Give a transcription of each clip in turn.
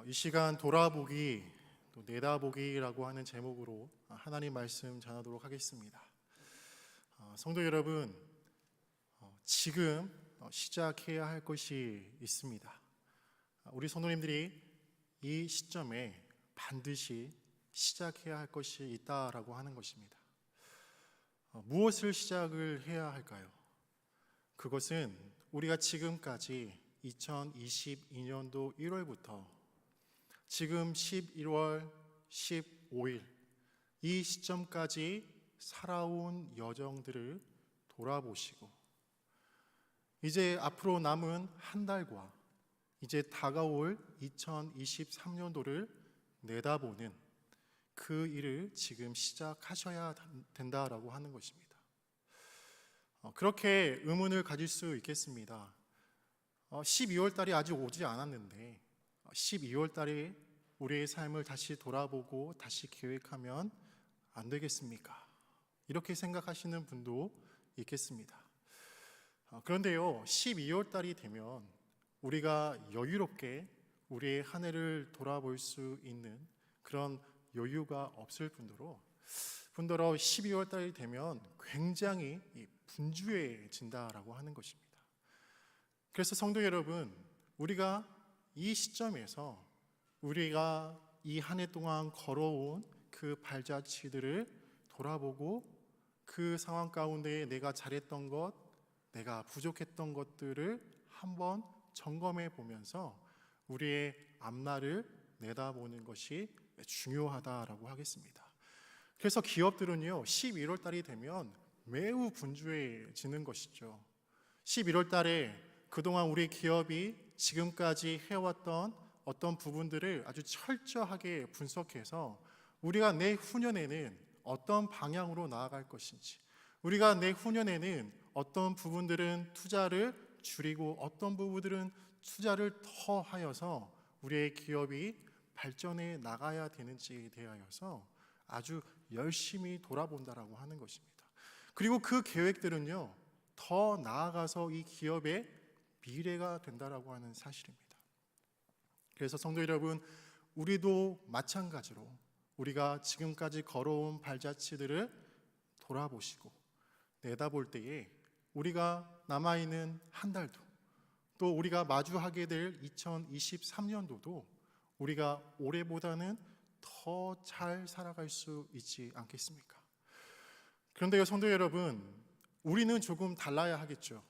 이 시간 돌아보기 또 내다보기라고 하는 제목으로 하나님 말씀 전하도록 하겠습니다. 성도 여러분, 지금 시작해야 할 것이 있습니다. 우리 성도님들이 이 시점에 반드시 시작해야 할 것이 있다라고 하는 것입니다. 무엇을 시작을 해야 할까요? 그것은 우리가 지금까지 2022년도 1월부터 지금 11월 15일 이 시점까지 살아온 여정들을 돌아보시고 이제 앞으로 남은 한 달과 이제 다가올 2023년도를 내다보는 그 일을 지금 시작하셔야 된다라고 하는 것입니다. 그렇게 의문을 가질 수 있겠습니다. 12월 달이 아직 오지 않았는데 12월 달에 우리의 삶을 다시 돌아보고 다시 계획하면 안 되겠습니까? 이렇게 생각하시는 분도 있겠습니다. 그런데요, 12월 달이 되면 우리가 여유롭게 우리의 한 해를 돌아볼 수 있는 그런 여유가 없을 뿐더러 12월 달이 되면 굉장히 분주해진다라고 하는 것입니다. 그래서 성도 여러분, 우리가 이 시점에서 우리가 이 한 해 동안 걸어온 그 발자취들을 돌아보고 그 상황 가운데 내가 잘했던 것, 내가 부족했던 것들을 한번 점검해 보면서 우리의 앞날을 내다보는 것이 중요하다라고 하겠습니다. 그래서 기업들은요, 11월 달이 되면 매우 분주해지는 것이죠. 11월 달에 그동안 우리 기업이 지금까지 해왔던 어떤 부분들을 아주 철저하게 분석해서 우리가 내후년에는 어떤 방향으로 나아갈 것인지, 우리가 내후년에는 어떤 부분들은 투자를 줄이고 어떤 부분들은 투자를 더 하여서 우리의 기업이 발전해 나가야 되는지에 대하여서 아주 열심히 돌아본다라고 하는 것입니다. 그리고 그 계획들은요, 더 나아가서 이 기업의 미래가 된다라고 하는 사실입니다. 그래서 성도 여러분, 우리도 마찬가지로 우리가 지금까지 걸어온 발자취들을 돌아보시고 내다볼 때에 우리가 남아있는 한 달도 또 우리가 마주하게 될 2023년도도 우리가 올해보다는 더 잘 살아갈 수 있지 않겠습니까? 그런데요, 성도 여러분, 우리는 조금 달라야 하겠죠.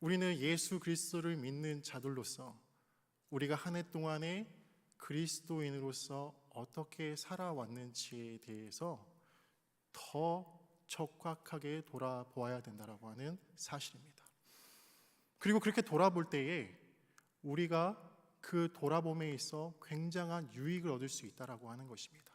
우리는 예수 그리스도를 믿는 자들로서 우리가 한 해 동안에 그리스도인으로서 어떻게 살아왔는지에 대해서 더 적확하게 돌아보아야 된다고 하는 사실입니다. 그리고 그렇게 돌아볼 때에 우리가 그 돌아봄에 있어 굉장한 유익을 얻을 수 있다고 하는 것입니다.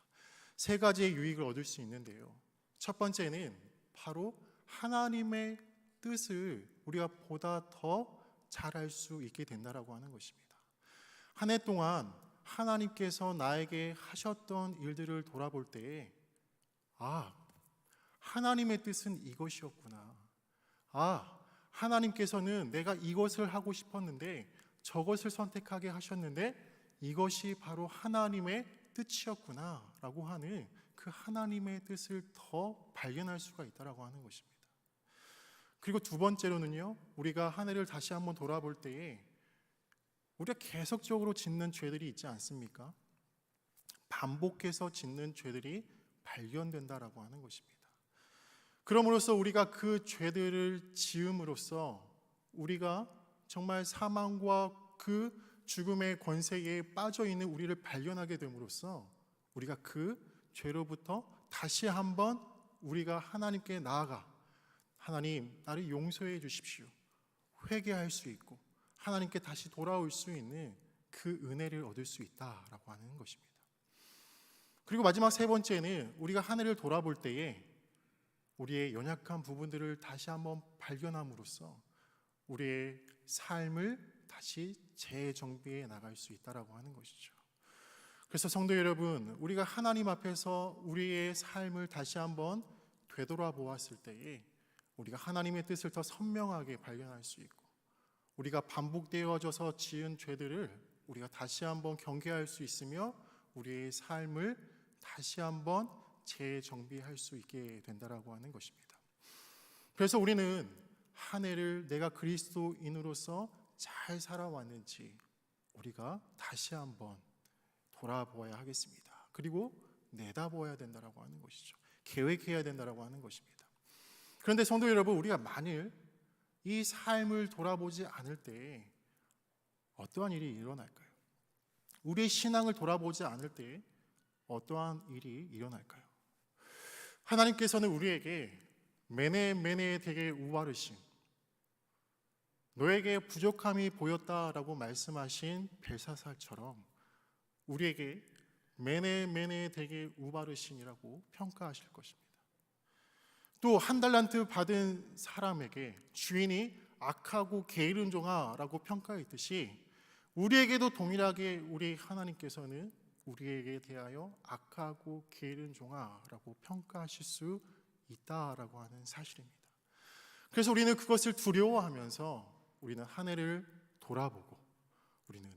세 가지의 유익을 얻을 수 있는데요, 첫 번째는 바로 하나님의 뜻을 우리가 보다 더 잘 알 수 있게 된다라고 하는 것입니다. 한 해 동안 하나님께서 나에게 하셨던 일들을 돌아볼 때에 하나님의 뜻은 이것이었구나. 하나님께서는 내가 이것을 하고 싶었는데 저것을 선택하게 하셨는데 이것이 바로 하나님의 뜻이었구나 라고 하는 그 하나님의 뜻을 더 발견할 수가 있다라고 하는 것입니다. 그리고 두 번째로는요, 우리가 한 해를 다시 한번 돌아볼 때에 우리가 계속적으로 짓는 죄들이 있지 않습니까? 반복해서 짓는 죄들이 발견된다라고 하는 것입니다. 그럼으로써 우리가 그 죄들을 지음으로써 우리가 정말 사망과 그 죽음의 권세에 빠져 있는 우리를 발견하게 됨으로써 우리가 그 죄로부터 다시 한번 우리가 하나님께 나아가 하나님, 나를 용서해 주십시오. 회개할 수 있고 하나님께 다시 돌아올 수 있는 그 은혜를 얻을 수 있다라고 하는 것입니다. 그리고 마지막 세 번째는 우리가 한 해를 돌아볼 때에 우리의 연약한 부분들을 다시 한번 발견함으로써 우리의 삶을 다시 재정비해 나갈 수 있다라고 하는 것이죠. 그래서 성도 여러분, 우리가 하나님 앞에서 우리의 삶을 다시 한번 되돌아보았을 때에 우리가 하나님의 뜻을 더 선명하게 발견할 수 있고 우리가 반복되어져서 지은 죄들을 우리가 다시 한번 경계할 수 있으며 우리의 삶을 다시 한번 재정비할 수 있게 된다라고 하는 것입니다. 그래서 우리는 한 해를 내가 그리스도인으로서 잘 살아왔는지 우리가 다시 한번 돌아보아야 하겠습니다. 그리고 내다보아야 된다라고 하는 것이죠. 계획해야 된다라고 하는 것입니다. 그런데 성도 여러분, 우리가 만일 이 삶을 돌아보지 않을 때 어떠한 일이 일어날까요? 우리의 신앙을 돌아보지 않을 때 어떠한 일이 일어날까요? 하나님께서는 우리에게 매네 되게 우아르신, 너에게 부족함이 보였다라고 말씀하신 벨사살처럼 우리에게 매네 되게 우바르신이라고 평가하실 것입니다. 또 한 달란트 받은 사람에게 주인이 악하고 게으른 종아라고 평가했듯이 우리에게도 동일하게 우리 하나님께서는 우리에게 대하여 악하고 게으른 종아라고 평가하실 수 있다라고 하는 사실입니다. 그래서 우리는 그것을 두려워하면서 우리는 한 해를 돌아보고 우리는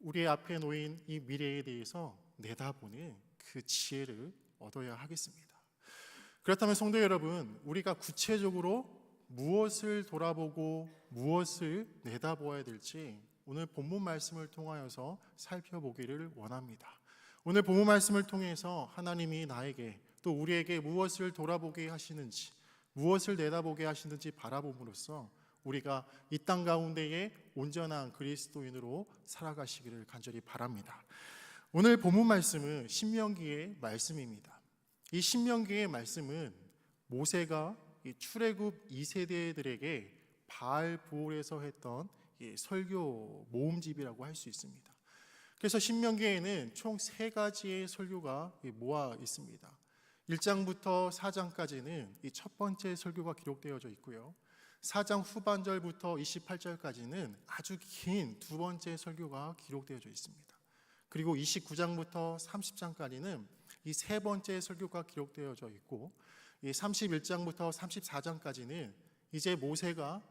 우리 앞에 놓인 이 미래에 대해서 내다보는 그 지혜를 얻어야 하겠습니다. 그렇다면 성도 여러분, 우리가 구체적으로 무엇을 돌아보고 무엇을 내다보아야 될지 오늘 본문 말씀을 통하여서 살펴보기를 원합니다. 오늘 본문 말씀을 통해서 하나님이 나에게 또 우리에게 무엇을 돌아보게 하시는지, 무엇을 내다보게 하시는지 바라봄으로써 우리가 이 땅 가운데에 온전한 그리스도인으로 살아가시기를 간절히 바랍니다. 오늘 본문 말씀은 신명기의 말씀입니다. 이 신명기의 말씀은 모세가 출애굽 2세대들에게 바알 부올에서 했던 설교 모음집이라고 할 수 있습니다. 그래서 신명기에는 총 3가지의 설교가 모아 있습니다. 1장부터 4장까지는 이 첫 번째 설교가 기록되어져 있고요. 4장 후반절부터 28절까지는 아주 긴 두 번째 설교가 기록되어져 있습니다. 그리고 29장부터 30장까지는 이 세 번째 설교가 기록되어져 있고, 31장부터 34장까지는 이제 모세가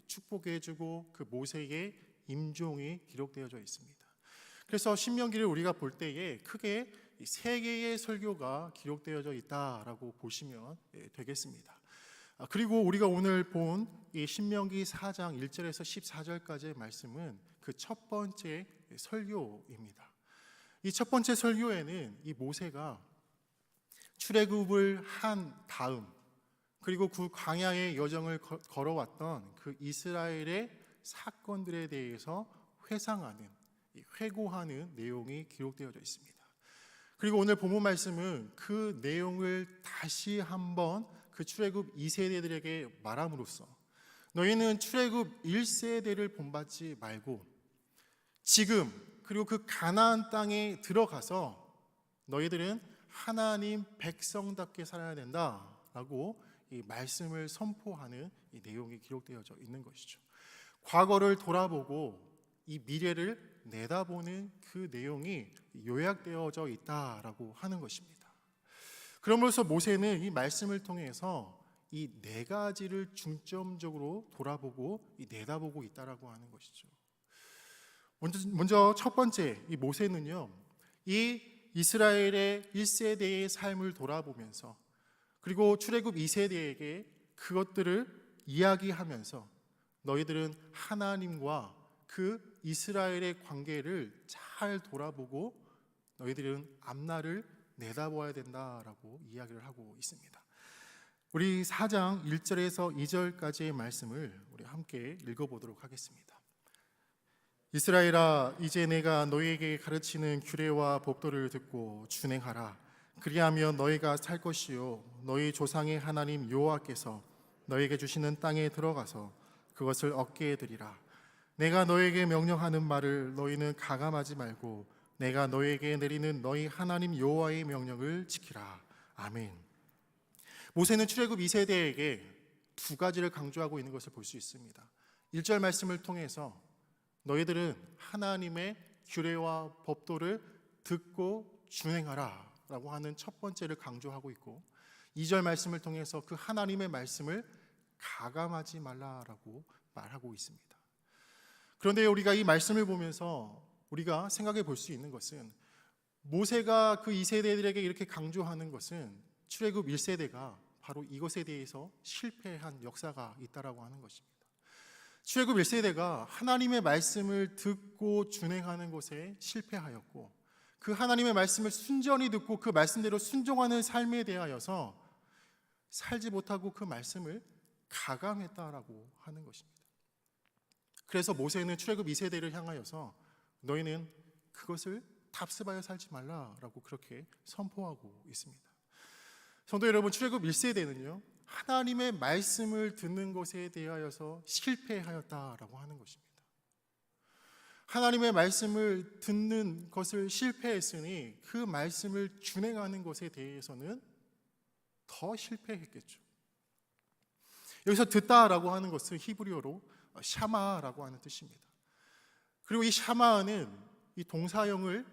축복해주고 그 모세의 임종이 기록되어져 있습니다. 그래서 신명기를 우리가 볼 때에 크게 3개의 설교가 기록되어져 있다라고 보시면 되겠습니다. 그리고 우리가 오늘 본 이 신명기 4장 1절에서 14절까지의 말씀은 그 첫 번째 설교입니다. 이 첫 번째 설교에는 이 모세가 출애굽을 한 다음 그리고 그 광야의 여정을 걸어왔던 그 이스라엘의 사건들에 대해서 회상하는, 회고하는 내용이 기록되어져 있습니다. 그리고 오늘 본문 말씀은 그 내용을 다시 한번 그 출애굽 2세대들에게 말함으로써 너희는 출애굽 1세대를 본받지 말고 지금 그리고 그 가나안 땅에 들어가서 너희들은 하나님 백성답게 살아야 된다라고 이 말씀을 선포하는 이 내용이 기록되어져 있는 것이죠. 과거를 돌아보고 이 미래를 내다보는 그 내용이 요약되어져 있다라고 하는 것입니다. 그러므로서 모세는 이 말씀을 통해서 이 4가지를 중점적으로 돌아보고 이 내다보고 있다라고 하는 것이죠. 먼저 첫 번째 이 모세는요, 이 이스라엘의 1세대의 삶을 돌아보면서 그리고 출애굽 2세대에게 그것들을 이야기하면서 너희들은 하나님과 그 이스라엘의 관계를 잘 돌아보고 너희들은 앞날을 내다보아야 된다라고 이야기를 하고 있습니다. 우리 4장 1절에서 2절까지의 말씀을 우리 함께 읽어보도록 하겠습니다. 이스라엘아, 이제 내가 너희에게 가르치는 규례와 법도를 듣고 준행하라. 그리하면 너희가 살 것이요 너희 조상의 하나님 여호와께서 너희에게 주시는 땅에 들어가서 그것을 얻게 되리라. 내가 너희에게 명령하는 말을 너희는 가감하지 말고 내가 너희에게 내리는 너희 하나님 여호와의 명령을 지키라. 아멘. 모세는 출애굽 2세대에게 2가지를 강조하고 있는 것을 볼 수 있습니다. 1절 말씀을 통해서 너희들은 하나님의 규례와 법도를 듣고 준행하라 라고 하는 첫 번째를 강조하고 있고, 2절 말씀을 통해서 그 하나님의 말씀을 가감하지 말라라고 말하고 있습니다. 그런데 우리가 이 말씀을 보면서 우리가 생각해 볼 수 있는 것은, 모세가 그 2세대들에게 이렇게 강조하는 것은 출애굽 1세대가 바로 이것에 대해서 실패한 역사가 있다라고 하는 것입니다. 출애굽 1세대가 하나님의 말씀을 듣고 준행하는 것에 실패하였고, 그 하나님의 말씀을 순전히 듣고 그 말씀대로 순종하는 삶에 대하여서 살지 못하고 그 말씀을 가감했다라고 하는 것입니다. 그래서 모세는 출애굽 2세대를 향하여서 너희는 그것을 답습하여 살지 말라라고 그렇게 선포하고 있습니다. 성도 여러분, 출애굽 1세대는요 하나님의 말씀을 듣는 것에 대하여서 실패하였다라고 하는 것입니다. 하나님의 말씀을 듣는 것을 실패했으니 그 말씀을 준행하는 것에 대해서는 더 실패했겠죠. 여기서 듣다라고 하는 것은 히브리어로 샤마라고 하는 뜻입니다. 그리고 이 샤마는 이 동사형을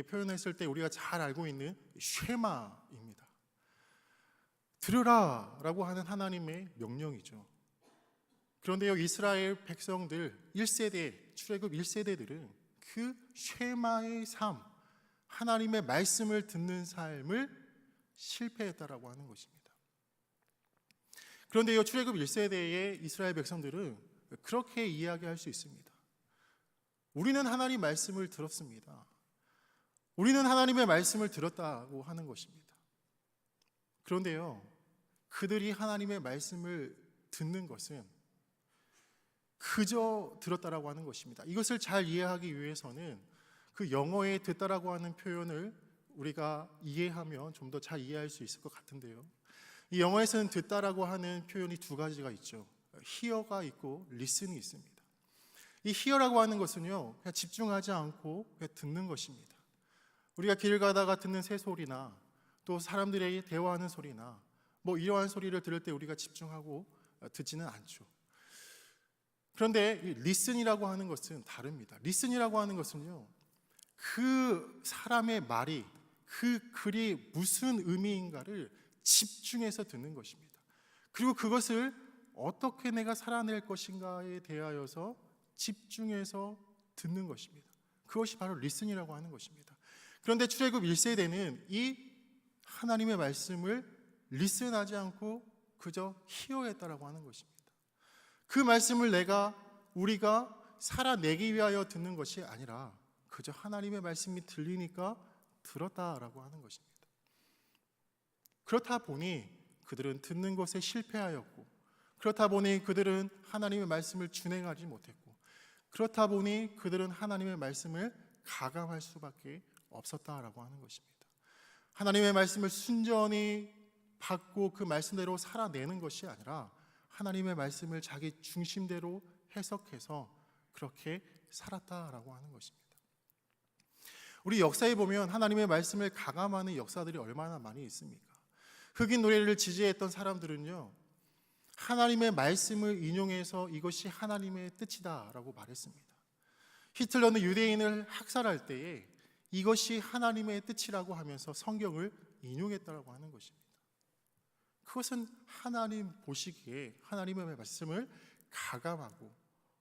표현했을 때 우리가 잘 알고 있는 쉐마입니다. 들으라라고 하는 하나님의 명령이죠. 그런데요, 이스라엘 백성들 1세대, 출애굽 1세대들은 그 쉐마의 삶, 하나님의 말씀을 듣는 삶을 실패했다라고 하는 것입니다. 그런데요, 출애굽 1세대의 이스라엘 백성들은 그렇게 이야기할 수 있습니다. 우리는 하나님 말씀을 들었습니다. 우리는 하나님의 말씀을 들었다고 하는 것입니다. 그런데요, 그들이 하나님의 말씀을 듣는 것은 그저 들었다라고 하는 것입니다. 이것을 잘 이해하기 위해서는 그 영어에 듣다라고 하는 표현을 우리가 이해하면 좀 더 잘 이해할 수 있을 것 같은데요. 이 영어에서는 듣다라고 하는 표현이 두 가지가 있죠. hear가 있고 listen이 있습니다. 이 hear라고 하는 것은요, 그냥 집중하지 않고 그냥 듣는 것입니다. 우리가 길 가다가 듣는 새소리나 또 사람들의 대화하는 소리나 뭐 이러한 소리를 들을 때 우리가 집중하고 듣지는 않죠. 그런데 이 listen이라고 하는 것은 다릅니다. listen이라고 하는 것은요, 그 사람의 말이, 그 글이 무슨 의미인가를 집중해서 듣는 것입니다. 그리고 그것을 어떻게 내가 살아낼 것인가에 대하여서 집중해서 듣는 것입니다. 그것이 바로 listen이라고 하는 것입니다. 그런데 출애굽 1세대는 이 하나님의 말씀을 listen하지 않고 그저 hear했다라고 하는 것입니다. 그 말씀을 우리가 살아내기 위하여 듣는 것이 아니라 그저 하나님의 말씀이 들리니까 들었다라고 하는 것입니다. 그렇다 보니 그들은 듣는 것에 실패하였고, 그렇다 보니 그들은 하나님의 말씀을 준행하지 못했고, 그렇다 보니 그들은 하나님의 말씀을 가감할 수밖에 없었다라고 하는 것입니다. 하나님의 말씀을 순전히 받고 그 말씀대로 살아내는 것이 아니라 하나님의 말씀을 자기 중심대로 해석해서 그렇게 살았다라고 하는 것입니다. 우리 역사에 보면 하나님의 말씀을 가감하는 역사들이 얼마나 많이 있습니까? 흑인 노래를 지지했던 사람들은요, 하나님의 말씀을 인용해서 이것이 하나님의 뜻이다라고 말했습니다. 히틀러는 유대인을 학살할 때에 이것이 하나님의 뜻이라고 하면서 성경을 인용했다라고 하는 것입니다. 그것은 하나님 보시기에 하나님의 말씀을 가감하고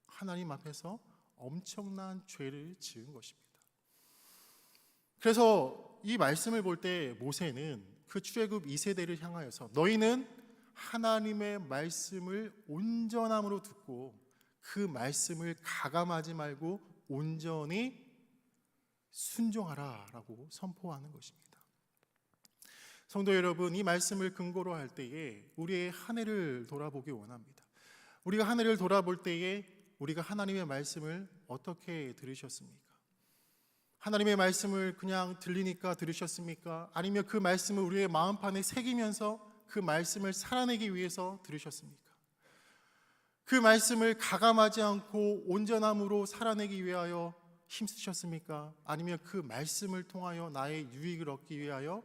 하나님 앞에서 엄청난 죄를 지은 것입니다. 그래서 이 말씀을 볼 때 모세는 그 출애굽 2세대를 향하여서 너희는 하나님의 말씀을 온전함으로 듣고 그 말씀을 가감하지 말고 온전히 순종하라라고 선포하는 것입니다. 성도 여러분, 이 말씀을 근거로 할 때에 우리의 한 해를 돌아보기 원합니다. 우리가 한 해를 돌아볼 때에 우리가 하나님의 말씀을 어떻게 들으셨습니까? 하나님의 말씀을 그냥 들리니까 들으셨습니까? 아니면 그 말씀을 우리의 마음판에 새기면서 그 말씀을 살아내기 위해서 들으셨습니까? 그 말씀을 가감하지 않고 온전함으로 살아내기 위하여 힘쓰셨습니까? 아니면 그 말씀을 통하여 나의 유익을 얻기 위하여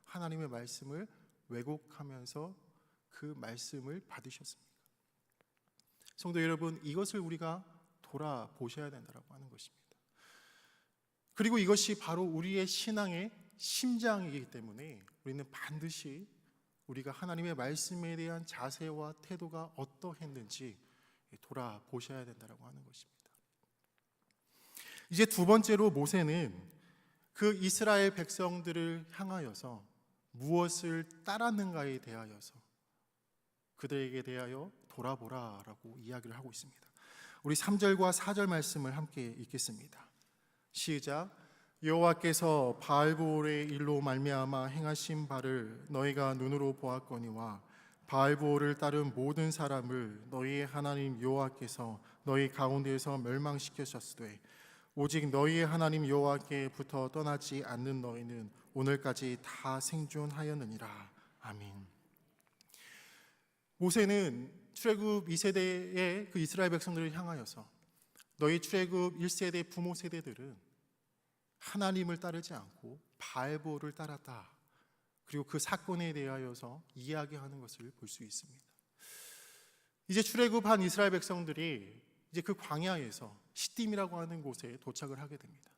하나님의 말씀을 왜곡하면서 그 말씀을 받으셨습니까? 성도 여러분, 이것을 우리가 돌아보셔야 된다고 하는 것입니다. 그리고 이것이 바로 우리의 신앙의 심장이기 때문에 우리는 반드시 우리가 하나님의 말씀에 대한 자세와 태도가 어떠했는지 돌아보셔야 된다고 하는 것입니다. 이제 두 번째로 모세는 그 이스라엘 백성들을 향하여서 무엇을 따랐는가에 대하여서 그들에게 대하여 돌아보라라고 이야기를 하고 있습니다. 우리 3절과 4절 말씀을 함께 읽겠습니다. 시작. 여호와께서 바알보올의 일로 말미암아 행하신 바를 너희가 눈으로 보았거니와 바알보올을 따른 모든 사람을 너희의 하나님 여호와께서 너희 가운데에서 멸망시키셨으되 오직 너희의 하나님 여호와께부터 떠나지 않는 너희는 오늘까지 다 생존하였느니라. 아멘. 모세는 출애굽 2세대의 그 이스라엘 백성들을 향하여서 너희 출애굽 1세대 부모 세대들은 하나님을 따르지 않고 바알보를 따랐다. 그리고 그 사건에 대하여서 이야기하는 것을 볼 수 있습니다. 이제 출애굽한 이스라엘 백성들이 이제 그 광야에서 시딤이라고 하는 곳에 도착을 하게 됩니다.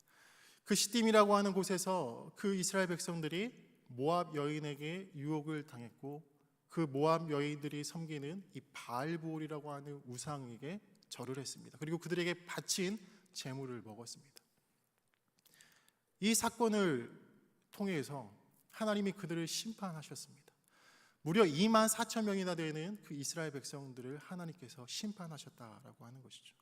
그 시딤이라고 하는 곳에서 그 이스라엘 백성들이 모압 여인에게 유혹을 당했고 그 모압 여인들이 섬기는 이 바알보올이라고 하는 우상에게 절을 했습니다. 그리고 그들에게 바친 제물을 먹었습니다. 이 사건을 통해서 하나님이 그들을 심판하셨습니다. 무려 2만 4천 명이나 되는 그 이스라엘 백성들을 하나님께서 심판하셨다라고 하는 것이죠.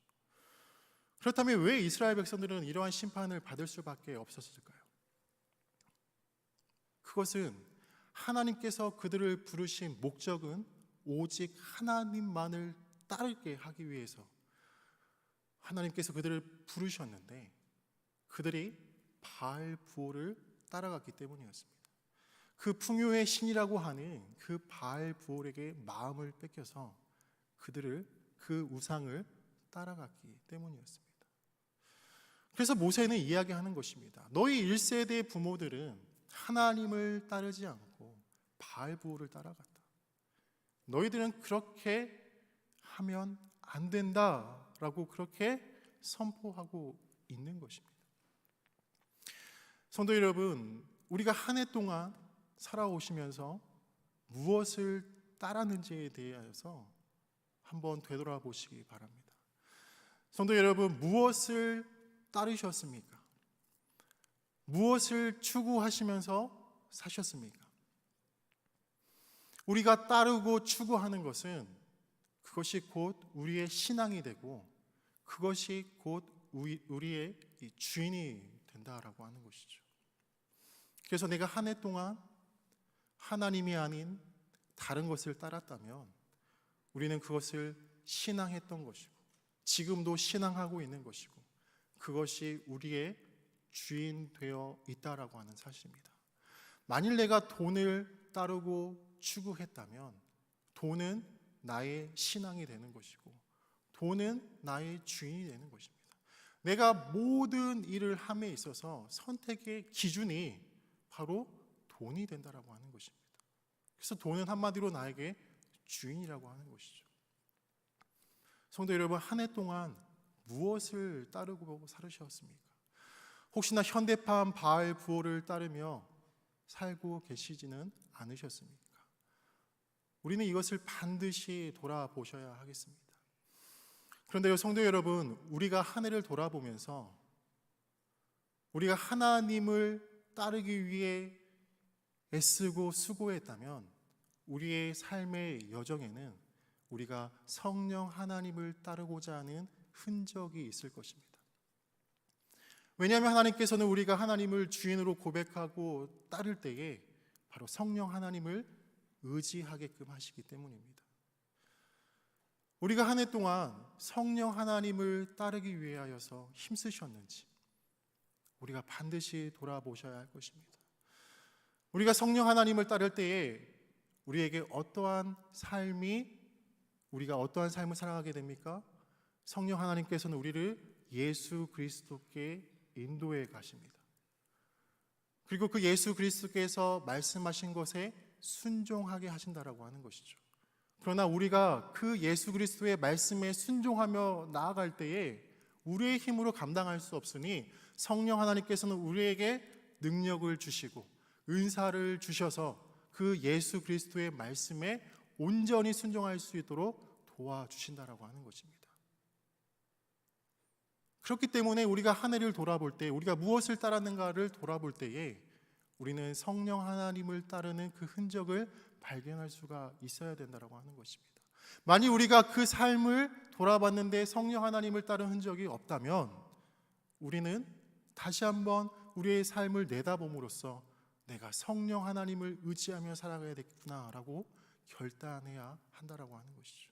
그렇다면 왜 이스라엘 백성들은 이러한 심판을 받을 수밖에 없었을까요? 그것은 하나님께서 그들을 부르신 목적은 오직 하나님만을 따르게 하기 위해서 하나님께서 그들을 부르셨는데 그들이 바알보올을 따라갔기 때문이었습니다. 그 풍요의 신이라고 하는 그 바알보올에게 마음을 뺏겨서 그들을 그 우상을 따라갔기 때문이었습니다. 그래서 모세는 이야기하는 것입니다. 너희 1세대 부모들은 하나님을 따르지 않고 바알보올을 따라갔다. 너희들은 그렇게 하면 안 된다라고 그렇게 선포하고 있는 것입니다. 성도 여러분, 우리가 한 해 동안 살아오시면서 무엇을 따랐는지에 대하여서 한번 되돌아보시기 바랍니다. 성도 여러분, 무엇을 따르셨습니까? 무엇을 추구하시면서 사셨습니까? 우리가 따르고 추구하는 것은 그것이 곧 우리의 신앙이 되고 그것이 곧 우리의 주인이 된다라고 하는 것이죠. 그래서 내가 한 해 동안 하나님이 아닌 다른 것을 따랐다면 우리는 그것을 신앙했던 것이고 지금도 신앙하고 있는 것이고 그것이 우리의 주인 되어 있다라고 하는 사실입니다. 만일 내가 돈을 따르고 추구했다면 돈은 나의 신앙이 되는 것이고 돈은 나의 주인이 되는 것입니다. 내가 모든 일을 함에 있어서 선택의 기준이 바로 돈이 된다라고 하는 것입니다. 그래서 돈은 한마디로 나에게 주인이라고 하는 것이죠. 성도 여러분, 한 해 동안 무엇을 따르고 살으셨습니까? 혹시나 현대판 바알보올을 따르며 살고 계시지는 않으셨습니까? 우리는 이것을 반드시 돌아보셔야 하겠습니다. 그런데 성도 여러분, 우리가 한 해를 돌아보면서 우리가 하나님을 따르기 위해 애쓰고 수고했다면 우리의 삶의 여정에는 우리가 성령 하나님을 따르고자 하는 흔적이 있을 것입니다. 왜냐하면 하나님께서는 우리가 하나님을 주인으로 고백하고 따를 때에 바로 성령 하나님을 의지하게끔 하시기 때문입니다. 우리가 한 해 동안 성령 하나님을 따르기 위하여서 힘쓰셨는지 우리가 반드시 돌아보셔야 할 것입니다. 우리가 성령 하나님을 따를 때에 우리에게 우리가 어떠한 삶을 살아가게 됩니까? 성령 하나님께서는 우리를 예수 그리스도께 인도해 가십니다. 그리고 그 예수 그리스도께서 말씀하신 것에 순종하게 하신다라고 하는 것이죠. 그러나 우리가 그 예수 그리스도의 말씀에 순종하며 나아갈 때에 우리의 힘으로 감당할 수 없으니 성령 하나님께서는 우리에게 능력을 주시고 은사를 주셔서 그 예수 그리스도의 말씀에 온전히 순종할 수 있도록 도와주신다라고 하는 것입니다. 그렇기 때문에 우리가 한 해를 돌아볼 때, 우리가 무엇을 따랐는가를 돌아볼 때에 우리는 성령 하나님을 따르는 그 흔적을 발견할 수가 있어야 된다고 하는 것입니다. 만약 우리가 그 삶을 돌아봤는데 성령 하나님을 따른 흔적이 없다면 우리는 다시 한번 우리의 삶을 내다봄으로써 내가 성령 하나님을 의지하며 살아가야 되겠구나라고 결단해야 한다라고 하는 것이죠.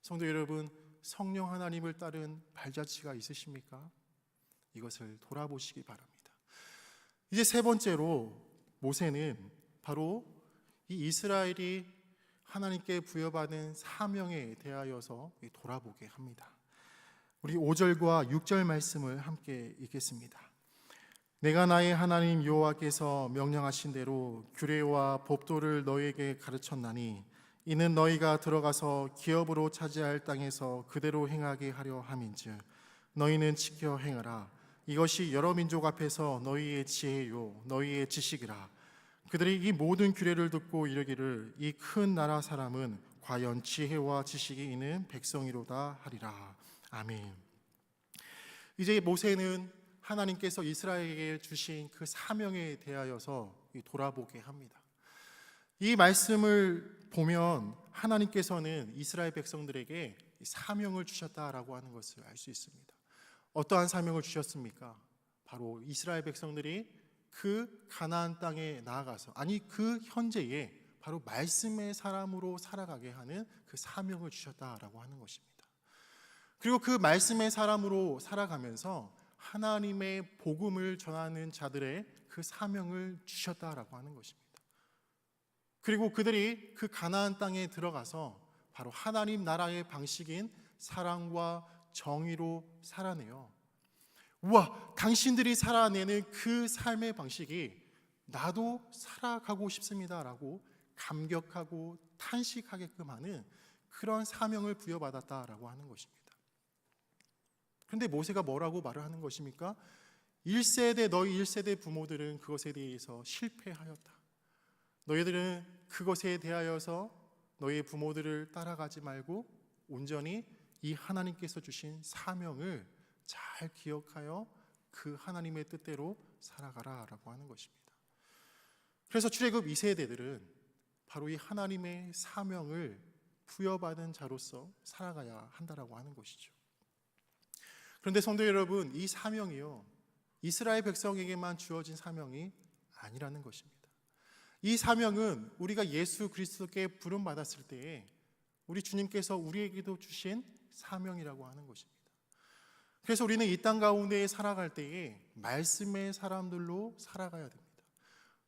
성도 여러분, 성령 하나님을 따른 발자취가 있으십니까? 이것을 돌아보시기 바랍니다. 이제 세 번째로 모세는 바로 이 이스라엘이 하나님께 부여받은 사명에 대하여서 돌아보게 합니다. 우리 5절과 6절 말씀을 함께 읽겠습니다. 내가 나의 하나님 여호와께서 명령하신 대로 규례와 법도를 너희에게 가르쳤나니 이는 너희가 들어가서 기업으로 차지할 땅에서 그대로 행하게 하려 함인즉 너희는 지켜 행하라. 이것이 여러 민족 앞에서 너희의 지혜요 너희의 지식이라. 그들이 이 모든 규례를 듣고 이르기를 이 큰 나라 사람은 과연 지혜와 지식이 있는 백성이로다 하리라. 아멘. 이제 모세는 하나님께서 이스라엘에게 주신 그 사명에 대하여서 돌아보게 합니다. 이 말씀을 보면 하나님께서는 이스라엘 백성들에게 사명을 주셨다라고 하는 것을 알 수 있습니다. 어떠한 사명을 주셨습니까? 바로 이스라엘 백성들이 그 가나안 땅에 나아가서, 아니 그 현재에 바로 말씀의 사람으로 살아가게 하는 그 사명을 주셨다라고 하는 것입니다. 그리고 그 말씀의 사람으로 살아가면서 하나님의 복음을 전하는 자들의 그 사명을 주셨다라고 하는 것입니다. 그리고 그들이 그 가나안 땅에 들어가서 바로 하나님 나라의 방식인 사랑과 정의로 살아내요. 우와, 당신들이 살아내는 그 삶의 방식이 나도 살아가고 싶습니다라고 감격하고 탄식하게끔 하는 그런 사명을 부여받았다라고 하는 것입니다. 그런데 모세가 뭐라고 말을 하는 것입니까? 1세대 너희 1세대 부모들은 그것에 대해서 실패하였다. 너희들은 그것에 대하여서 너희의 부모들을 따라가지 말고 온전히 이 하나님께서 주신 사명을 잘 기억하여 그 하나님의 뜻대로 살아가라 라고 하는 것입니다. 그래서 출애굽 2세대들은 바로 이 하나님의 사명을 부여받은 자로서 살아가야 한다라고 하는 것이죠. 그런데 성도 여러분, 이 사명이요 이스라엘 백성에게만 주어진 사명이 아니라는 것입니다. 이 사명은 우리가 예수 그리스도께 부름받았을 때에 우리 주님께서 우리에게도 주신 사명이라고 하는 것입니다. 그래서 우리는 이 땅 가운데 살아갈 때에 말씀의 사람들로 살아가야 됩니다.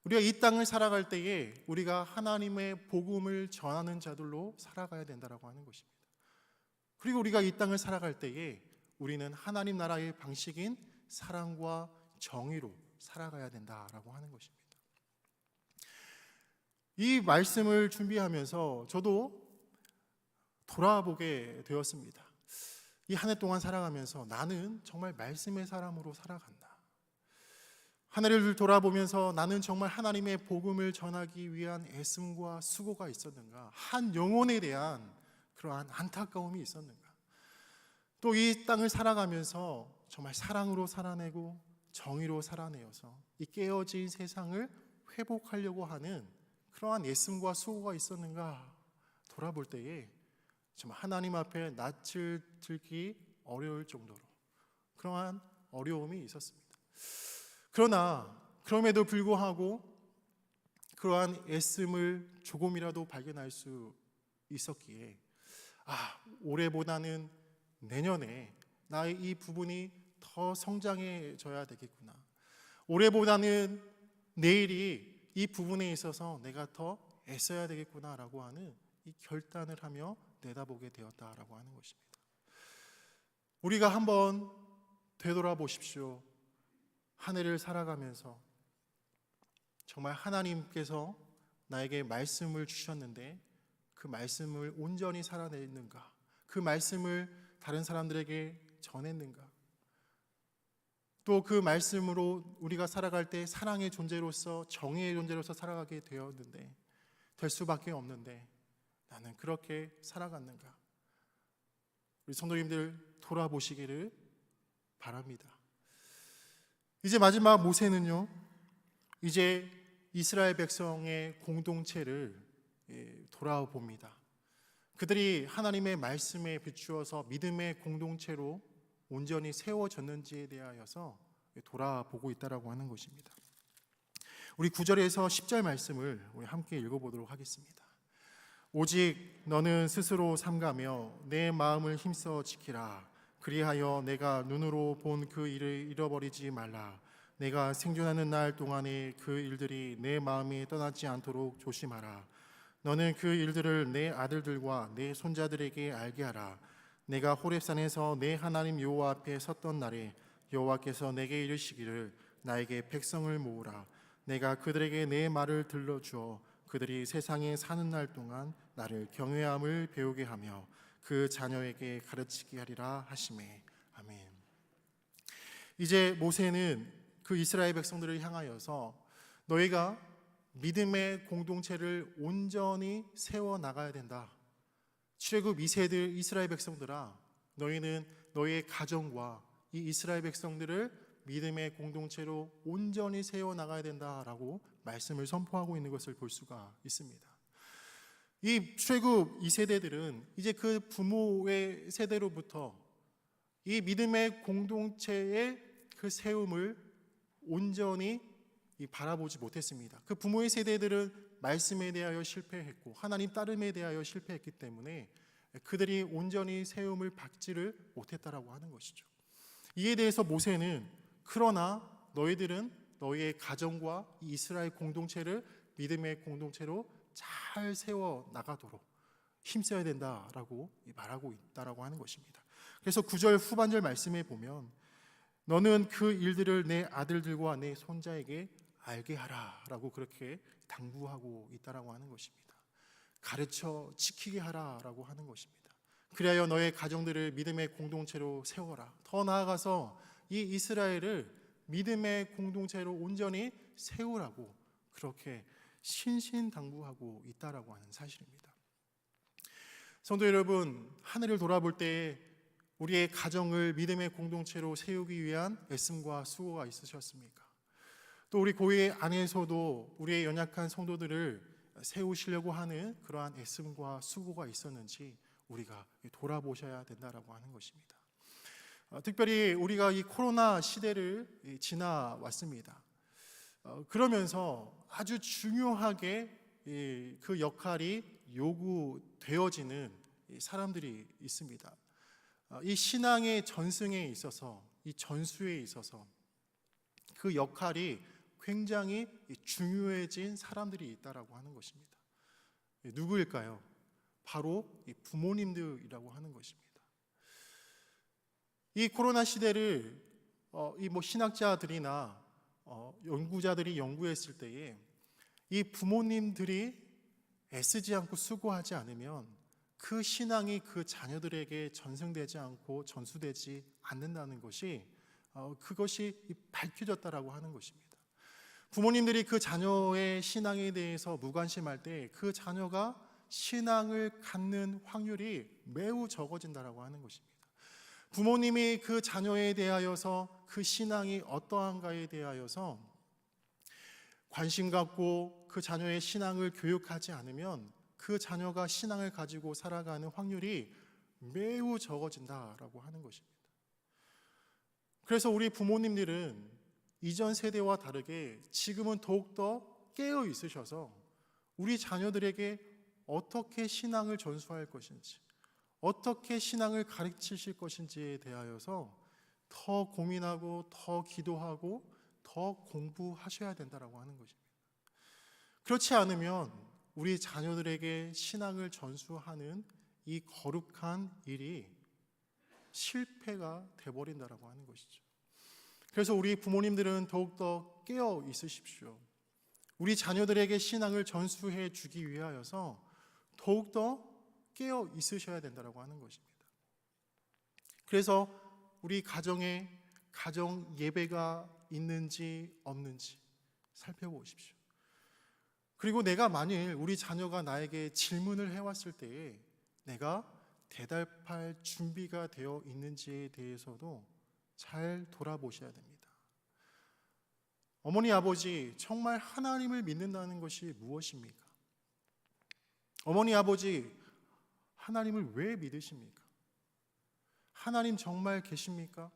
우리가 이 땅을 살아갈 때에 우리가 하나님의 복음을 전하는 자들로 살아가야 된다라고 하는 것입니다. 그리고 우리가 이 땅을 살아갈 때에 우리는 하나님 나라의 방식인 사랑과 정의로 살아가야 된다라고 하는 것입니다. 이 말씀을 준비하면서 저도 돌아보게 되었습니다. 이 한 해 동안 살아가면서 나는 정말 말씀의 사람으로 살아간다. 한 해를 돌아보면서 나는 정말 하나님의 복음을 전하기 위한 애씀과 수고가 있었는가? 한 영혼에 대한 그러한 안타까움이 있었는가? 또 이 땅을 살아가면서 정말 사랑으로 살아내고 정의로 살아내어서 이 깨어진 세상을 회복하려고 하는 그러한 애씀과 수고가 있었는가 돌아볼 때에 정말 하나님 앞에 낯을 들기 어려울 정도로 그러한 어려움이 있었습니다. 그러나 그럼에도 불구하고 그러한 애씀을 조금이라도 발견할 수 있었기에 올해보다는 내년에 나의 이 부분이 더 성장해져야 되겠구나. 올해보다는 내일이 이 부분에 있어서 내가 더 애써야 되겠구나라고 하는 이 결단을 하며 내다보게 되었다라고 하는 것입니다. 우리가 한번 되돌아보십시오. 한 해를 살아가면서 정말 하나님께서 나에게 말씀을 주셨는데 그 말씀을 온전히 살아냈는가? 그 말씀을 다른 사람들에게 전했는가? 또 그 말씀으로 우리가 살아갈 때 사랑의 존재로서 정의의 존재로서 살아가게 되었는데 될 수밖에 없는데 나는 그렇게 살아갔는가? 우리 성도님들 돌아보시기를 바랍니다. 이제 마지막 모세는요, 이제 이스라엘 백성의 공동체를 돌아봅니다. 그들이 하나님의 말씀에 비추어서 믿음의 공동체로 온전히 세워졌는지에 대하여서 돌아보고 있다라고 하는 것입니다. 우리 9절에서 10절 말씀을 우리 함께 읽어보도록 하겠습니다. 오직 너는 스스로 삼가며 내 마음을 힘써 지키라. 그리하여 내가 눈으로 본 그 일을 잃어버리지 말라. 내가 생존하는 날 동안에 그 일들이 내 마음에 떠나지 않도록 조심하라. 너는 그 일들을 내 아들들과 내 손자들에게 알게 하라. 내가 호렙산에서 내 하나님 여호와 앞에 섰던 날에 여호와께서 내게 이르시기를 나에게 백성을 모으라. 내가 그들에게 내 말을 들려주어 그들이 세상에 사는 날 동안 나를 경외함을 배우게 하며 그 자녀에게 가르치게 하리라 하시매. 아멘. 이제 모세는 그 이스라엘 백성들을 향하여서 너희가 믿음의 공동체를 온전히 세워나가야 된다. 출애굽 2세들 이스라엘 백성들아, 너희는 너희의 가정과 이 이스라엘 백성들을 믿음의 공동체로 온전히 세워나가야 된다라고 말씀을 선포하고 있는 것을 볼 수가 있습니다. 이 출애굽 2세대들은 이제 그 부모의 세대로부터 이 믿음의 공동체의 그 세움을 온전히 바라보지 못했습니다. 그 부모의 세대들은 말씀에 대하여 실패했고 하나님 따름에 대하여 실패했기 때문에 그들이 온전히 세움을 받지를 못했다라고 하는 것이죠. 이에 대해서 모세는 그러나 너희들은 너희의 가정과 이 이스라엘 공동체를 믿음의 공동체로 잘 세워 나가도록 힘써야 된다라고 말하고 있다라고 하는 것입니다. 그래서 9절 후반절 말씀에 보면 너는 그 일들을 내 아들들과 내 손자에게 알게 하라라고 그렇게 당부하고 있다라고 하는 것입니다. 가르쳐 지키게 하라라고 하는 것입니다. 그리하여 너의 가정들을 믿음의 공동체로 세워라. 더 나아가서 이 이스라엘을 믿음의 공동체로 온전히 세우라고 그렇게 신신당부하고 있다라고 하는 사실입니다. 성도 여러분, 하늘을 돌아볼 때 우리의 가정을 믿음의 공동체로 세우기 위한 애씀과 수고가 있으셨습니까? 또 우리 교회 안에서도 우리의 연약한 성도들을 세우시려고 하는 그러한 애씀과 수고가 있었는지 우리가 돌아보셔야 된다라고 하는 것입니다. 특별히 우리가 이 코로나 시대를 지나왔습니다. 그러면서 아주 중요하게 그 역할이 요구되어지는 사람들이 있습니다. 이 신앙의 전승에 있어서, 이 전수에 있어서 그 역할이 굉장히 중요해진 사람들이 있다라고 하는 것입니다. 누구일까요? 바로 이 부모님들이라고 하는 것입니다. 이 코로나 시대를 신학자들이나 연구자들이 연구했을 때에 이 부모님들이 애쓰지 않고 수고하지 않으면 그 신앙이 그 자녀들에게 전승되지 않고 전수되지 않는다는 것이 그것이 밝혀졌다라고 하는 것입니다. 부모님들이 그 자녀의 신앙에 대해서 무관심할 때 그 자녀가 신앙을 갖는 확률이 매우 적어진다라고 하는 것입니다. 부모님이 그 자녀에 대하여서 그 신앙이 어떠한가에 대하여서 관심 갖고 그 자녀의 신앙을 교육하지 않으면 그 자녀가 신앙을 가지고 살아가는 확률이 매우 적어진다라고 하는 것입니다. 그래서 우리 부모님들은 이전 세대와 다르게 지금은 더욱더 깨어 있으셔서 우리 자녀들에게 어떻게 신앙을 전수할 것인지, 어떻게 신앙을 가르치실 것인지에 대하여서 더 고민하고 더 기도하고 더 공부하셔야 된다라고 하는 것입니다. 그렇지 않으면 우리 자녀들에게 신앙을 전수하는 이 거룩한 일이 실패가 되어버린다라고 하는 것이죠. 그래서 우리 부모님들은 더욱더 깨어 있으십시오. 우리 자녀들에게 신앙을 전수해 주기 위하여서 더욱더 깨어 있으셔야 된다라고 하는 것입니다. 그래서 우리 가정에 가정 예배가 있는지 없는지 살펴보십시오. 그리고 내가 만일 우리 자녀가 나에게 질문을 해왔을 때에 내가 대답할 준비가 되어 있는지에 대해서도 잘 돌아보셔야 됩니다. 어머니, 아버지, 정말 하나님을 믿는다는 것이 무엇입니까? 어머니, 아버지, 하나님을 왜 믿으십니까? 하나님 정말 계십니까?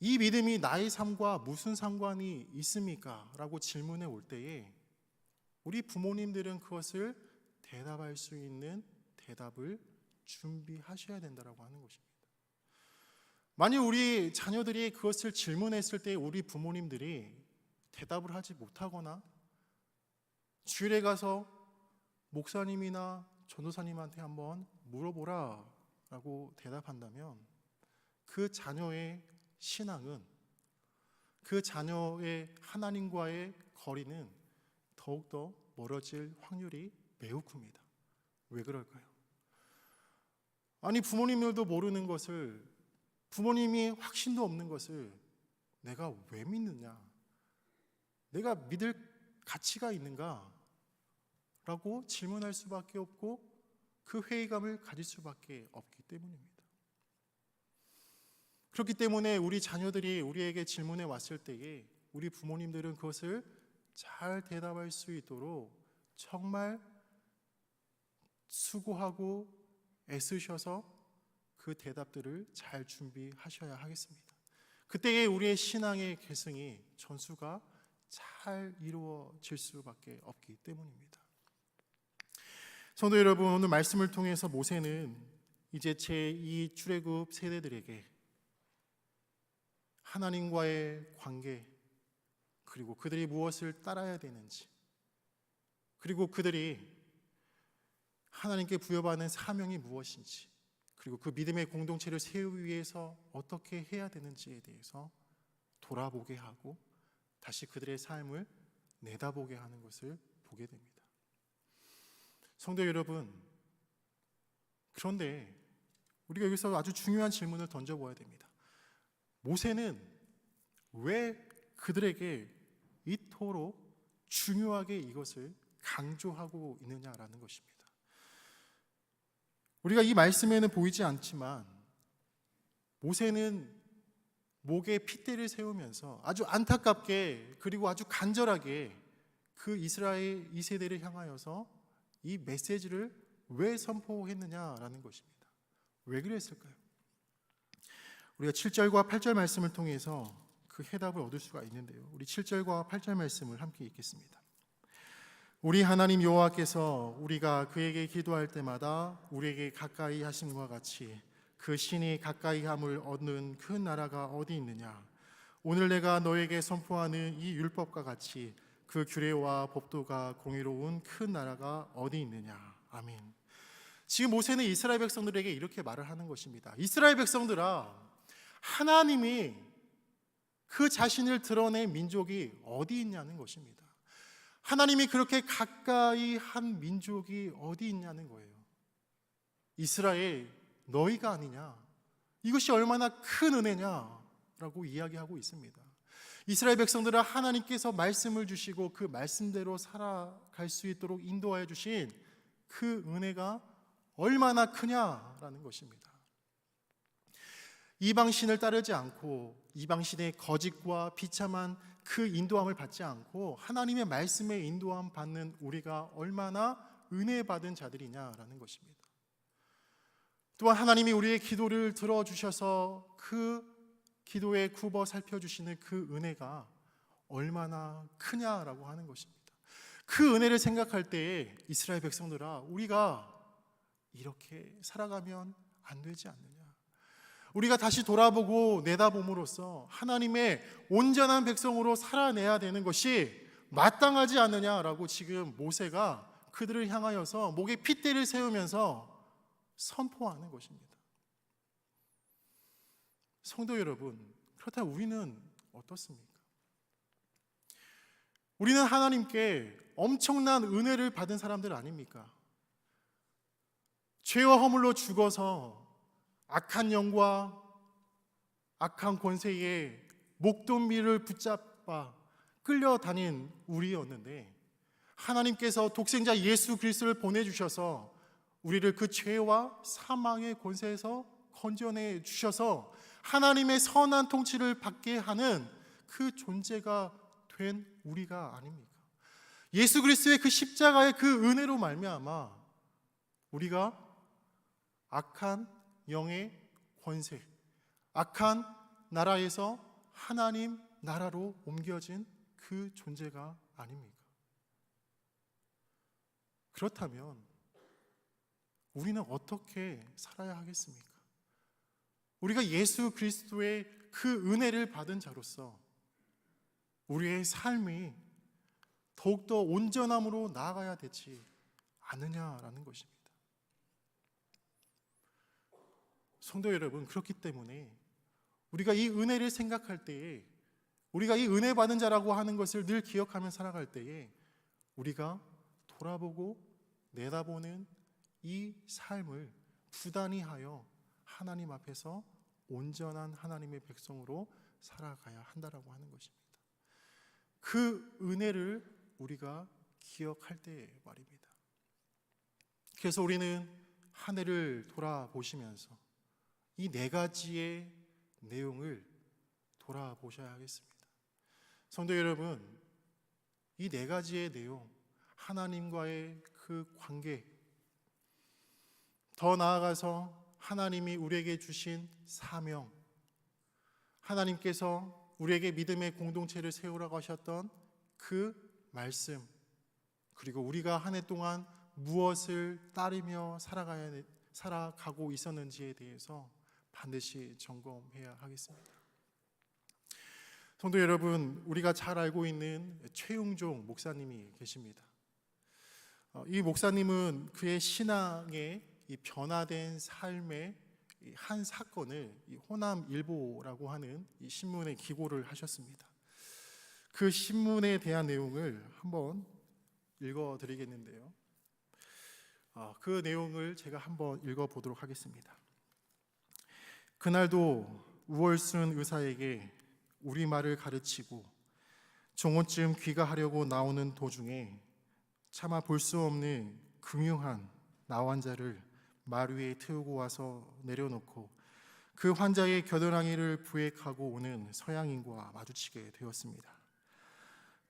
이 믿음이 나의 삶과 무슨 상관이 있습니까? 라고 질문해 올 때에 우리 부모님들은 그것을 대답할 수 있는 대답을 준비하셔야 된다고 하는 것입니다. 만약 우리 자녀들이 그것을 질문했을 때 우리 부모님들이 대답을 하지 못하거나 주일에 가서 목사님이나 전도사님한테 한번 물어보라 라고 대답한다면 그 자녀의 신앙은, 그 자녀의 하나님과의 거리는 더욱더 멀어질 확률이 매우 큽니다. 왜 그럴까요? 아니, 부모님들도 모르는 것을, 부모님이 확신도 없는 것을 내가 왜 믿느냐, 내가 믿을 가치가 있는가 라고 질문할 수밖에 없고 그 회의감을 가질 수밖에 없기 때문입니다. 그렇기 때문에 우리 자녀들이 우리에게 질문해 왔을 때에 우리 부모님들은 그것을 잘 대답할 수 있도록 정말 수고하고 애쓰셔서 그 대답들을 잘 준비하셔야 하겠습니다. 그때에 우리의 신앙의 계승이, 전수가 잘 이루어질 수밖에 없기 때문입니다. 성도 여러분, 오늘 말씀을 통해서 모세는 이제 제2 출애굽 세대들에게 하나님과의 관계, 그리고 그들이 무엇을 따라야 되는지, 그리고 그들이 하나님께 부여받는 사명이 무엇인지, 그리고 그 믿음의 공동체를 세우기 위해서 어떻게 해야 되는지에 대해서 돌아보게 하고 다시 그들의 삶을 내다보게 하는 것을 보게 됩니다. 성도 여러분, 그런데 우리가 여기서 아주 중요한 질문을 던져보아야 됩니다. 모세는 왜 그들에게 이토록 중요하게 이것을 강조하고 있느냐라는 것입니다. 우리가 이 말씀에는 보이지 않지만 모세는 목에 핏대를 세우면서 아주 안타깝게, 그리고 아주 간절하게 그 이스라엘 2세대를 향하여서 이 메시지를 왜 선포했느냐라는 것입니다. 왜 그랬을까요? 우리가 7절과 8절 말씀을 통해서 그 해답을 얻을 수가 있는데요. 우리 7절과 8절 말씀을 함께 읽겠습니다. 우리 하나님 여호와께서 우리가 그에게 기도할 때마다 우리에게 가까이 하심과 같이 그 신이 가까이 함을 얻는 그 나라가 어디 있느냐? 오늘 내가 너에게 선포하는 이 율법과 같이 그 규례와 법도가 공의로운 큰 나라가 어디 있느냐? 아멘. 지금 모세는 이스라엘 백성들에게 이렇게 말을 하는 것입니다. 이스라엘 백성들아, 하나님이 그 자신을 드러낸 민족이 어디 있냐는 것입니다. 하나님이 그렇게 가까이 한 민족이 어디 있냐는 거예요. 이스라엘, 너희가 아니냐? 이것이 얼마나 큰 은혜냐라고 이야기하고 있습니다. 이스라엘 백성들은 하나님께서 말씀을 주시고 그 말씀대로 살아갈 수 있도록 인도하여 주신 그 은혜가 얼마나 크냐라는 것입니다. 이방신을 따르지 않고 이방신의 거짓과 비참한 그 인도함을 받지 않고 하나님의 말씀에 인도함 받는 우리가 얼마나 은혜 받은 자들이냐라는 것입니다. 또한 하나님이 우리의 기도를 들어주셔서 그 기도에 굽어 살펴주시는 그 은혜가 얼마나 크냐라고 하는 것입니다. 그 은혜를 생각할 때에 이스라엘 백성들아, 우리가 이렇게 살아가면 안 되지 않느냐? 우리가 다시 돌아보고 내다봄으로써 하나님의 온전한 백성으로 살아내야 되는 것이 마땅하지 않느냐라고 지금 모세가 그들을 향하여서 목에 핏대를 세우면서 선포하는 것입니다. 성도 여러분, 그렇다면 우리는 어떻습니까? 우리는 하나님께 엄청난 은혜를 받은 사람들 아닙니까? 죄와 허물로 죽어서 악한 영과 악한 권세에 목돈미를 붙잡아 끌려다닌 우리였는데 하나님께서 독생자 예수 그리스도를 보내주셔서 우리를 그 죄와 사망의 권세에서 건져내 주셔서 하나님의 선한 통치를 받게 하는 그 존재가 된 우리가 아닙니까? 예수 그리스도의 그 십자가의 그 은혜로 말미암아 우리가 악한 영의 권세, 악한 나라에서 하나님 나라로 옮겨진 그 존재가 아닙니까? 그렇다면 우리는 어떻게 살아야 하겠습니까? 우리가 예수 그리스도의 그 은혜를 받은 자로서 우리의 삶이 더욱더 온전함으로 나아가야 되지 않느냐라는 것입니다. 성도 여러분, 그렇기 때문에 우리가 이 은혜를 생각할 때에, 우리가 이 은혜 받은 자라고 하는 것을 늘 기억하며 살아갈 때에 우리가 돌아보고 내다보는 이 삶을 부단히 하여 하나님 앞에서 온전한 하나님의 백성으로 살아가야 한다라고 하는 것입니다. 그 은혜를 우리가 기억할 때 말입니다. 그래서 우리는 한 해를 돌아보시면서 이 네 가지의 내용을 돌아보셔야 하겠습니다. 성도 여러분, 이 네 가지의 내용, 하나님과의 그 관계, 더 나아가서 하나님이 우리에게 주신 사명, 하나님께서 우리에게 믿음의 공동체를 세우라고 하셨던 그 말씀, 그리고 우리가 한 해 동안 무엇을 따르며 살아가고 있었는지에 대해서 반드시 점검해야 하겠습니다. 성도 여러분, 우리가 잘 알고 있는 최용종 목사님이 계십니다. 이 목사님은 그의 신앙의 이 변화된 삶의 한 사건을 이 호남일보라고 하는 이 신문에 기고를 하셨습니다. 그 신문에 대한 내용을 한번 읽어드리겠는데요. 그 내용을 제가 한번 읽어보도록 하겠습니다. 그날도 우월순 의사에게 우리말을 가르치고 정오쯤 귀가하려고 나오는 도중에 차마 볼 수 없는 긍휼한 나 환자를 말 위에 태우고 와서 내려놓고 그 환자의 겨드랑이를 부액하고 오는 서양인과 마주치게 되었습니다.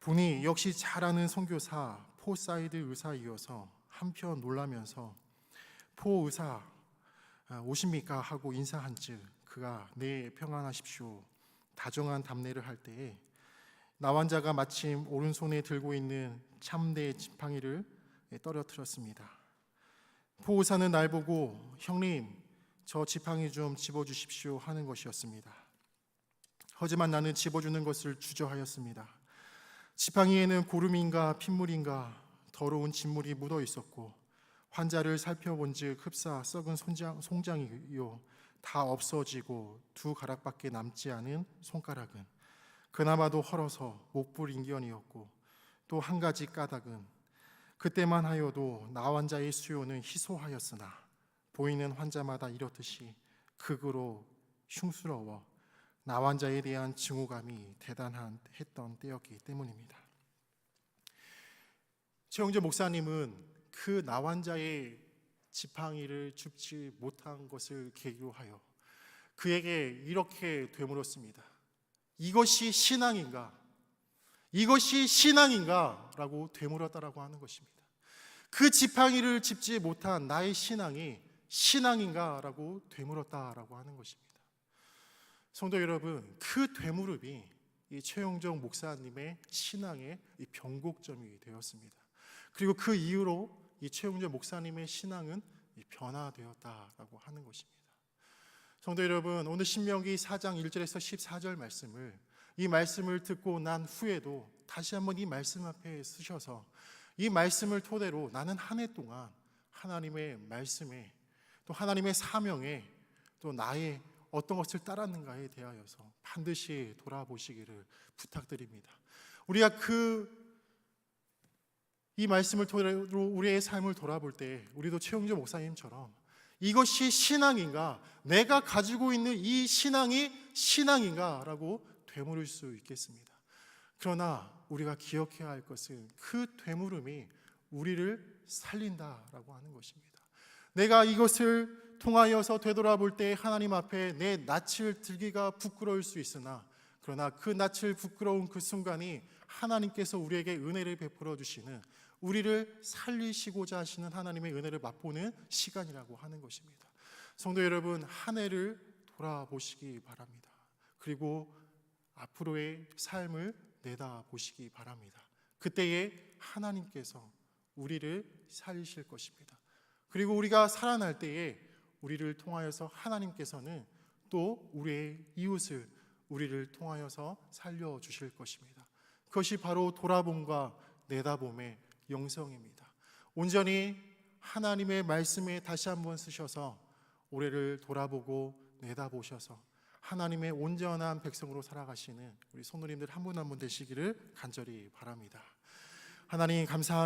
보니 역시 잘 아는 선교사 포사이드 의사이어서 한편 놀라면서 포 의사 오십니까 하고 인사한 즉 그가 네 평안하십시오 다정한 답례를 할 때에 나 환자가 마침 오른손에 들고 있는 참대 지팡이를 떨어뜨렸습니다. 포 의사는 날 보고 형님 저 지팡이 좀 집어주십시오 하는 것이었습니다. 하지만 나는 집어주는 것을 주저하였습니다. 지팡이에는 고름인가 핏물인가 더러운 진물이 묻어 있었고 환자를 살펴본즉 흡사 썩은 송장이요 다 없어지고 두 가락밖에 남지 않은 손가락은 그나마도 헐어서 목불 인견이었고 또 한 가지 까닭은 그때만 하여도 나 환자의 수요는 희소하였으나 보이는 환자마다 이렇듯이 극으로 흉스러워 나 환자에 대한 증오감이 대단했던 때였기 때문입니다. 최용재 목사님은 그 나 환자의 지팡이를 줍지 못한 것을 계기로 하여 그에게 이렇게 되물었습니다. 이것이 신앙인가? 이것이 신앙인가? 라고 되물었다라고 하는 것입니다. 그 지팡이를 짚지 못한 나의 신앙이 신앙인가? 라고 되물었다라고 하는 것입니다. 성도 여러분, 그 되물음이 이 최용정 목사님의 신앙의 이 변곡점이 되었습니다. 그리고 그 이후로 이 최용정 목사님의 신앙은 변화되었다라고 하는 것입니다. 성도 여러분, 오늘 신명기 4장 1절에서 14절 말씀을 이 말씀을 듣고 난 후에도 다시 한번 이 말씀 앞에 서셔서 이 말씀을 토대로 나는 한 해 동안 하나님의 말씀에 또 하나님의 사명에 또 나의 어떤 것을 따랐는가에 대하여서 반드시 돌아보시기를 부탁드립니다. 우리가 이 말씀을 토대로 우리의 삶을 돌아볼 때 우리도 최용재 목사님처럼 이것이 신앙인가? 내가 가지고 있는 이 신앙이 신앙인가? 라고 되물을 수 있겠습니다. 그러나 우리가 기억해야 할 것은 그 되물음이 우리를 살린다라고 하는 것입니다. 내가 이것을 통하여서 되돌아볼 때 하나님 앞에 내 낯을 들기가 부끄러울 수 있으나, 그러나 그 낯을 부끄러운 그 순간이 하나님께서 우리에게 은혜를 베풀어 주시는, 우리를 살리시고자 하시는 하나님의 은혜를 맛보는 시간이라고 하는 것입니다. 성도 여러분, 한 해를 돌아보시기 바랍니다. 그리고 앞으로의 삶을 내다보시기 바랍니다. 그때에 하나님께서 우리를 살리실 것입니다. 그리고 우리가 살아날 때에 우리를 통하여서 하나님께서는 또 우리의 이웃을 우리를 통하여서 살려주실 것입니다. 그것이 바로 돌아봄과 내다봄의 영성입니다. 온전히 하나님의 말씀에 다시 한번 쓰셔서 올해를 돌아보고 내다보셔서 하나님의 온전한 백성으로 살아가시는 우리 성도님들 한 분 한 분 되시기를 간절히 바랍니다. 하나님 감사합니다.